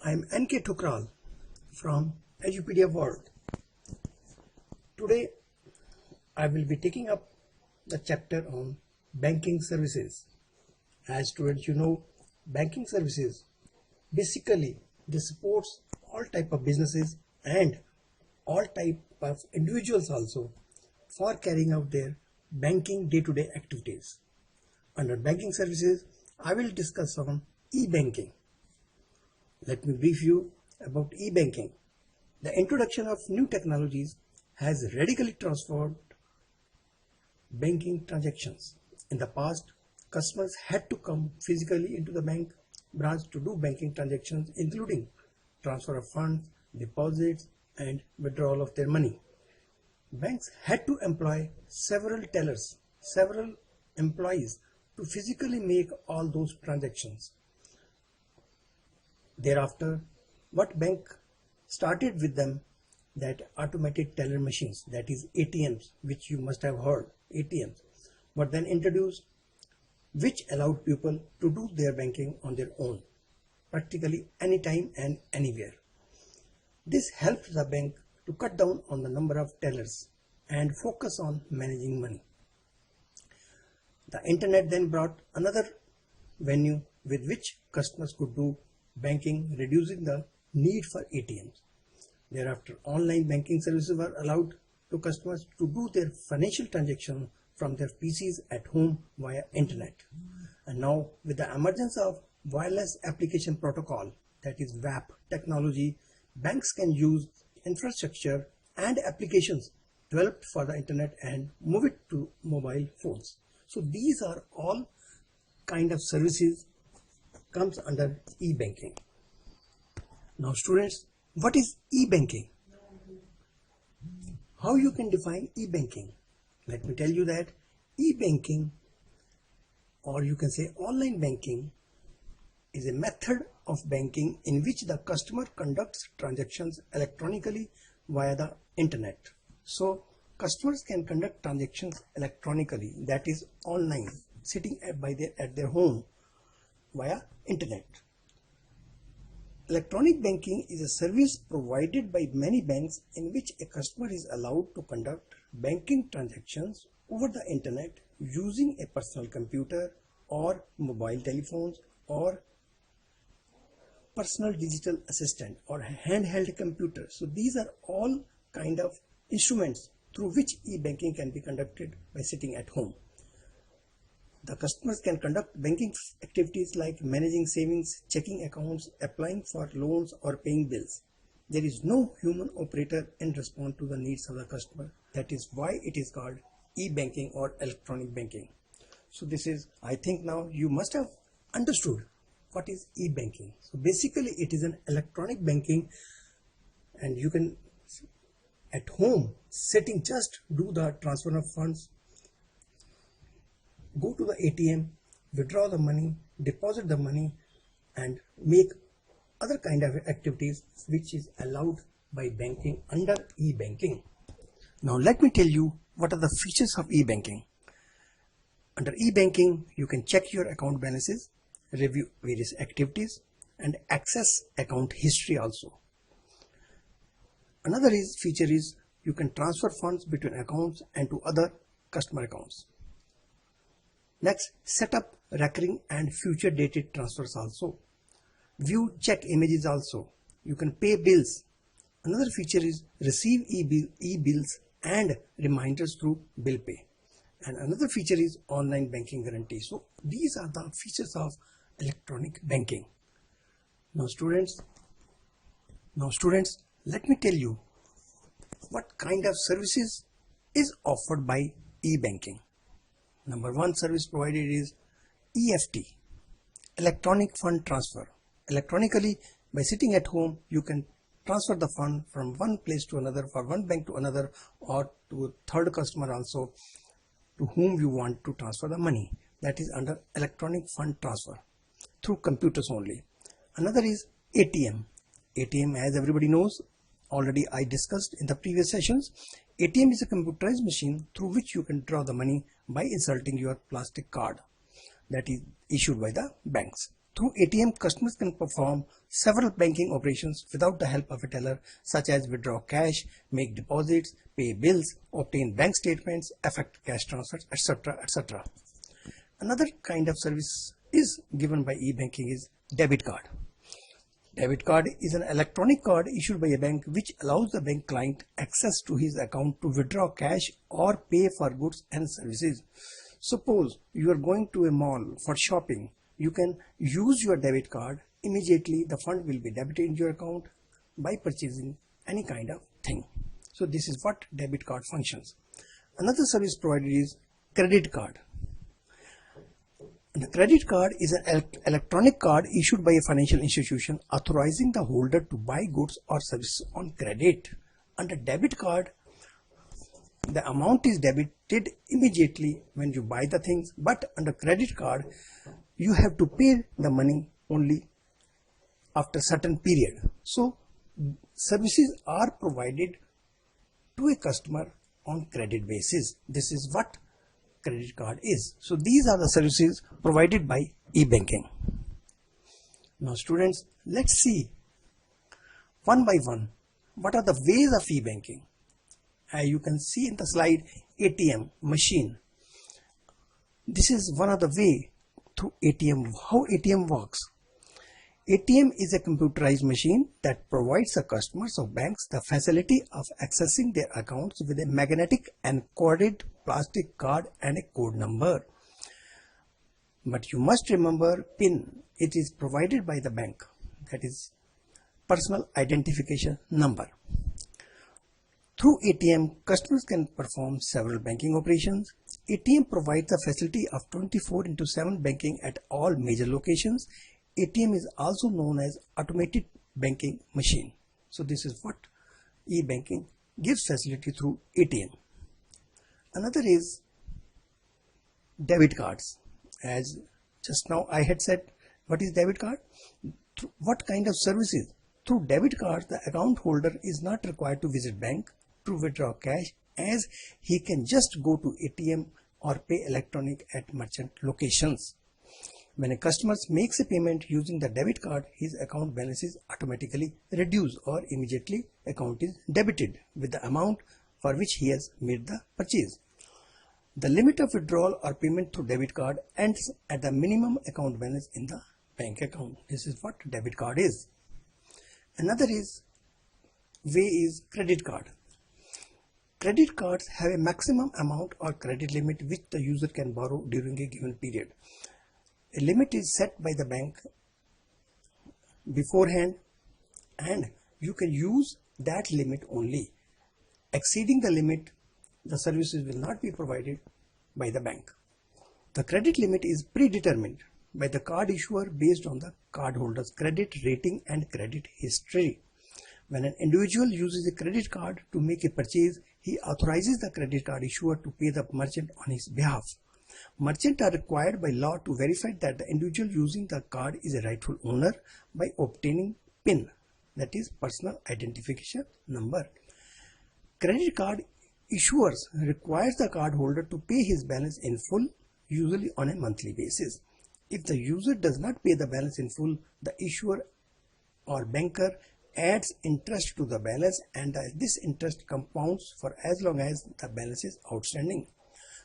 I'm NK Thukral from Edupedia World. Today I will be taking up the chapter on banking services. As students, you know, banking services basically they supports all type of businesses and all type of individuals also for carrying out their banking day-to-day activities. Under banking services, I will discuss on e-banking. Let me brief you about e-banking. The introduction of new technologies has radically transformed banking transactions. In the past, customers had to come physically into the bank branch to do banking transactions, including transfer of funds, deposits, and withdrawal of their money. Banks had to employ several tellers, several employees to physically make all those transactions. Thereafter, what bank started with them, that automated teller machines, that is ATMs, which you must have heard, ATMs, were then introduced, which allowed people to do their banking on their own, practically anytime and anywhere. This helped the bank to cut down on the number of tellers and focus on managing money. The internet then brought another venue with which customers could do banking, reducing the need for ATMs. Thereafter, online banking services were allowed to customers to do their financial transactions from their PCs at home via internet. And now, with the emergence of wireless application protocol, that is WAP technology, banks can use infrastructure and applications developed for the internet and move it to mobile phones. So these are all kind of services comes under e-banking. Now students, what is e-banking? How you can define e-banking? Let me tell you that e-banking, or you can say online banking, is a method of banking in which the customer conducts transactions electronically via the internet. So customers can conduct transactions electronically, that is online, sitting at their home via internet. Electronic banking is a service provided by many banks in which a customer is allowed to conduct banking transactions over the internet using a personal computer or mobile telephones or personal digital assistant or handheld computer. So these are all kind of instruments through which e-banking can be conducted by sitting at home. The customers can conduct banking activities like managing savings, checking accounts, applying for loans or paying bills. There is no human operator in response to the needs of the customer. That is why it is called e-banking or electronic banking. So this is, I think now you must have understood what is e-banking. So basically it is an electronic banking, and you can at home sitting just do the transfer of funds, go to the ATM, withdraw the money, deposit the money, and make other kind of activities which is allowed by banking under e-banking. Now let me tell you what are the features of e-banking. Under e-banking, you can check your account balances, review various activities, and access account history also. Another feature is you can transfer funds between accounts and to other customer accounts. Next, set up recurring and future dated transfers also. View check images also. You can pay bills. Another feature is receive e-bills and reminders through bill pay. And another feature is online banking guarantee. So these are the features of electronic banking. Now students, let me tell you what kind of services is offered by e-banking. Number one service provided is EFT, electronic fund transfer. Electronically, by sitting at home, you can transfer the fund from one place to another, for one bank to another, or to a third customer also to whom you want to transfer the money. That is under electronic fund transfer through computers only. Another is ATM. ATM, as everybody knows, already I discussed in the previous sessions. ATM is a computerized machine through which you can draw the money by inserting your plastic card that is issued by the banks. Through ATM, customers can perform several banking operations without the help of a teller, such as withdraw cash, make deposits, pay bills, obtain bank statements, effect cash transfers, etc., etc. Another kind of service is given by e-banking is debit card. Debit card is an electronic card issued by a bank which allows the bank client access to his account to withdraw cash or pay for goods and services. Suppose you are going to a mall for shopping. You can use your debit card. Immediately the fund will be debited in your account by purchasing any kind of thing. So this is what debit card functions. Another service provided is credit card. The credit card is an electronic card issued by a financial institution authorizing the holder to buy goods or services on credit. Under debit card, the amount is debited immediately when you buy the things, but under credit card, you have to pay the money only after certain period. So services are provided to a customer on credit basis. This is what credit card is. So these are the services provided by e-banking. Now students, let's see one by one what are the ways of e-banking. You can see in the slide ATM machine. This is one of the way through ATM, how ATM works. ATM is a computerized machine that provides the customers of banks the facility of accessing their accounts with a magnetic and corded plastic card and a code number. But you must remember PIN. It is provided by the bank, that is personal identification number. Through ATM, customers can perform several banking operations. ATM provides the facility of 24/7 banking at all major locations. ATM is also known as automated banking machine. So this is what e-banking gives facility through ATM. Another is debit cards. As just now I had said, what is debit card? What kind of services? Through debit cards, the account holder is not required to visit bank to withdraw cash, as he can just go to ATM or pay electronic at merchant locations. When a customer makes a payment using the debit card, his account balance is automatically reduced or immediately account is debited with the amount for which he has made the purchase. The limit of withdrawal or payment through debit card ends at the minimum account balance in the bank account. This is what debit card is. Another way is credit card. Credit cards have a maximum amount or credit limit which the user can borrow during a given period. A limit is set by the bank beforehand and you can use that limit only. Exceeding the limit, the services will not be provided by the bank. The credit limit is predetermined by the card issuer based on the cardholder's credit rating and credit history. When an individual uses a credit card to make a purchase, he authorizes the credit card issuer to pay the merchant on his behalf. Merchants are required by law to verify that the individual using the card is a rightful owner by obtaining PIN, that is personal identification number. Credit card issuers requires the cardholder to pay his balance in full, usually on a monthly basis. If the user does not pay the balance in full, the issuer or banker adds interest to the balance and this interest compounds for as long as the balance is outstanding.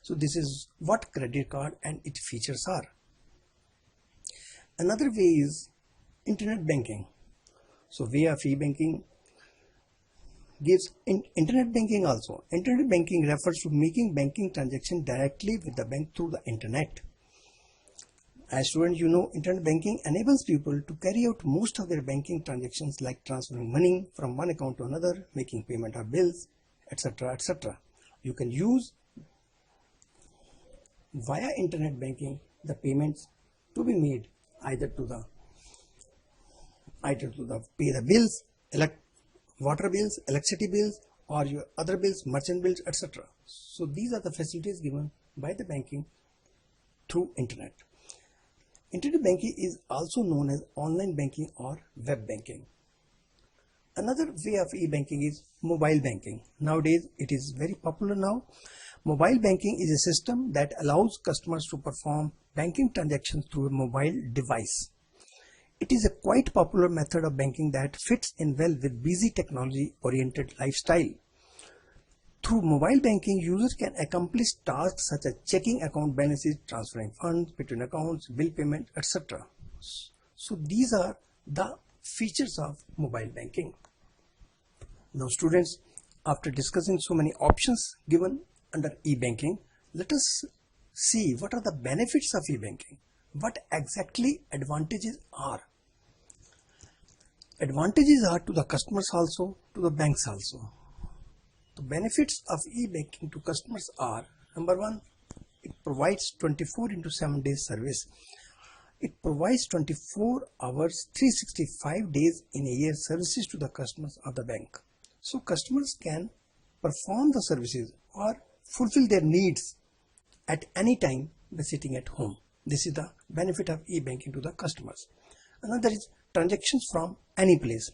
So this is what credit card and its features are. Another way is internet banking. So way of e-banking gives internet banking also. Internet banking refers to making banking transaction directly with the bank through the internet. As students, you know, internet banking enables people to carry out most of their banking transactions like transferring money from one account to another, making payment of bills, etc., etc. You can use via internet banking the payments to be made either to pay the bills, water bills, electricity bills, or your other bills, merchant bills, etc. So these are the facilities given by the banking through internet. Internet banking is also known as online banking or web banking. Another way of e-banking is mobile banking. Nowadays it is very popular now. Mobile banking is a system that allows customers to perform banking transactions through a mobile device. It is a quite popular method of banking that fits in well with busy technology-oriented lifestyle. Through mobile banking, users can accomplish tasks such as checking account balances, transferring funds between accounts, bill payment, etc. So these are the features of mobile banking. Now students, after discussing so many options given under e-banking, let us see what are the benefits of e-banking. What exactly advantages are. Advantages are to the customers also, to the banks also. The benefits of e-banking to customers are: number one, it provides 24/7 days service. It provides 24 hours, 365 days in a year services to the customers of the bank. So customers can perform the services or fulfill their needs at any time by sitting at home. This is the benefit of e-banking to the customers. Another is transactions from any place.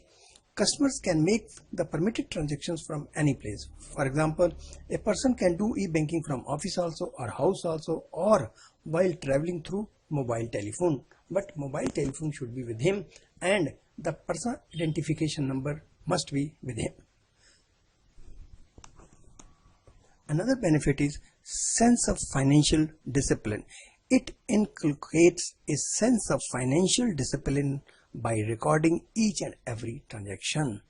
Customers can make the permitted transactions from any place. For example, a person can do e-banking from office also, or house also, or while traveling through mobile telephone. But mobile telephone should be with him and the person identification number must be with him. Another benefit is sense of financial discipline. It inculcates a sense of financial discipline by recording each and every transaction.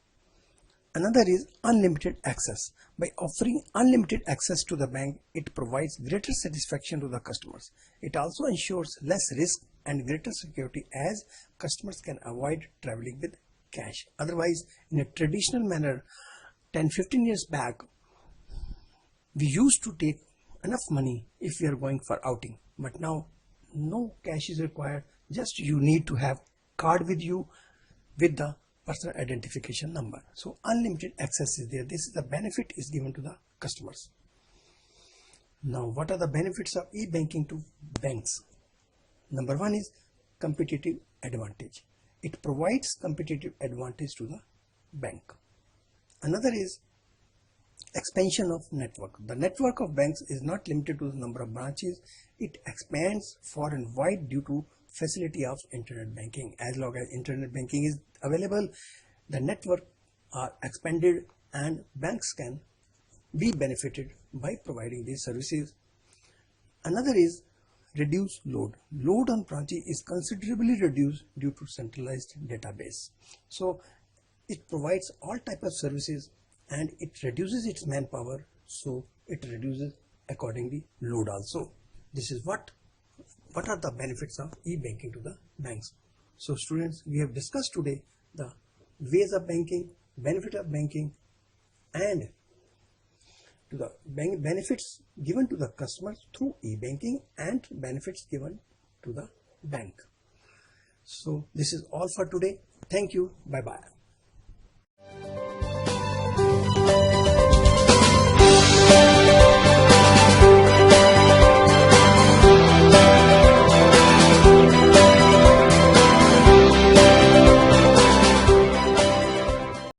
Another is unlimited access. By offering unlimited access to the bank, it provides greater satisfaction to the customers. It also ensures less risk and greater security, as customers can avoid traveling with cash. Otherwise, in a traditional manner, 10-15 years back, we used to take enough money if we are going for outing. But now, no cash is required. Just you need to have card with you with the personal identification number. So unlimited access is there. This is the benefit is given to the customers. Now, what are the benefits of e-banking to banks? Number one is competitive advantage. It provides competitive advantage to the bank. Another is expansion of network. The network of banks is not limited to the number of branches. It expands far and wide due to facility of internet banking. As long as internet banking is available, the network are expanded and banks can be benefited by providing these services. Another is reduce load. Load on branches is considerably reduced due to centralized database. So it provides all type of services and it reduces its manpower, so it reduces accordingly load also. This is what are the benefits of e-banking to the banks. So students, we have discussed today the ways of banking, benefit of banking, and to the benefits given to the customers through e-banking and benefits given to the bank. So this is all for today. Thank you. Bye bye.